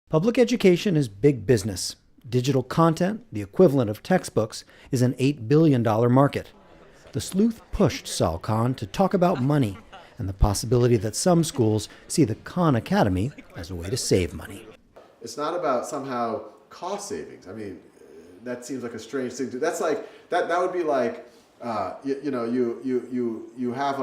Public education is big business. Digital content, the equivalent of textbooks, is an $8 billion market. The sleuth pushed Sal Khan to talk about money and the possibility that some schools see the Khan Academy as a way to save money. It's not about somehow cost savings. I mean, that seems like a strange thing to do. That's like that would be like you have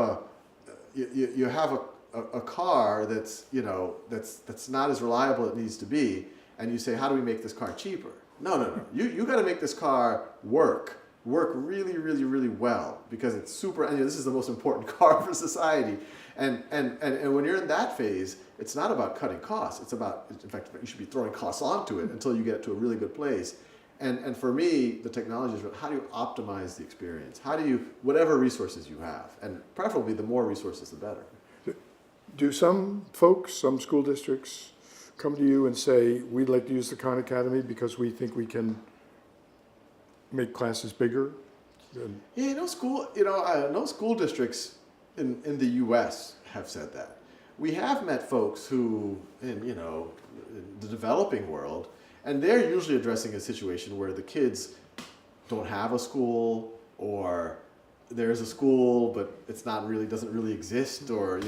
a car that's not as reliable as it needs to be, and you say, how do we make this car cheaper? No. You got to make this car work really, really, really well, because it's super. And this is the most important car for society. And when you're in that phase, it's not about cutting costs. It's about, in fact, you should be throwing costs onto it until you get to a really good place. And for me, the technology is how do you optimize the experience? How do you, whatever resources you have, and preferably the more resources, the better. Do some folks, some school districts, come to you and say, we'd like to use the Khan Academy because we think we can make classes bigger? Yeah, no school districts in the U.S. have said that. We have met folks who, in the developing world, and they're usually addressing a situation where the kids don't have a school, or there's a school but it's not really, doesn't really exist, or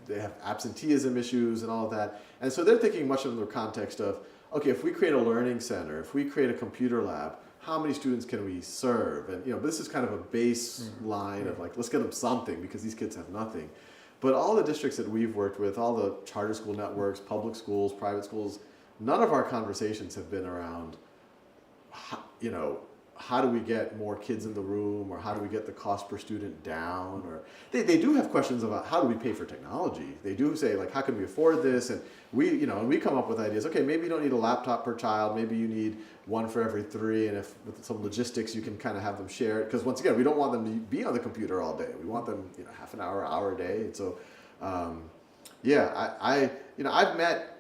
they have absenteeism issues and all of that. And so they're thinking much in the context of, okay, if we create a learning center, if we create a computer lab, how many students can we serve? And this is kind of a baseline of like, let's get them something, because these kids have nothing. But all the districts that we've worked with, all the charter school networks, public schools, private schools, none of our conversations have been around, how do we get more kids in the room, or how do we get the cost per student down? Or they do have questions about how do we pay for technology. They do say, like, how can we afford this? And we come up with ideas. Okay, maybe you don't need a laptop per child. Maybe you need one for every 3. And if with some logistics, you can kind of have them share it. Because once again, we don't want them to be on the computer all day. We want them, half an hour, hour a day. And so, I've met.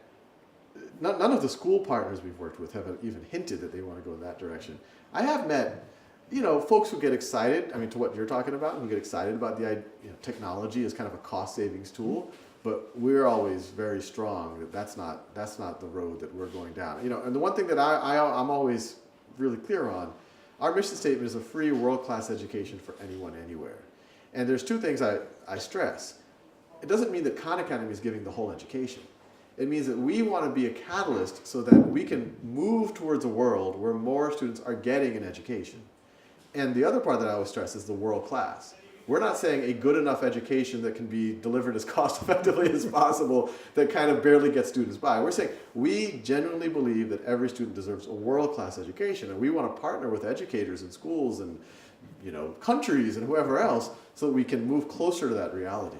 None of the school partners we've worked with have even hinted that they want to go in that direction. I have met, folks who get excited, to what you're talking about, who get excited about the technology as kind of a cost savings tool, but we're always very strong that that's not the road that we're going down. And the one thing that I'm always really clear on, our mission statement is a free world-class education for anyone, anywhere. And there's 2 things I stress. It doesn't mean that Khan Academy is giving the whole education. It means that we want to be a catalyst so that we can move towards a world where more students are getting an education. And the other part that I always stress is the world class. We're not saying a good enough education that can be delivered as cost effectively as possible that kind of barely gets students by. We're saying we genuinely believe that every student deserves a world-class education, and we want to partner with educators and schools and countries and whoever else so that we can move closer to that reality.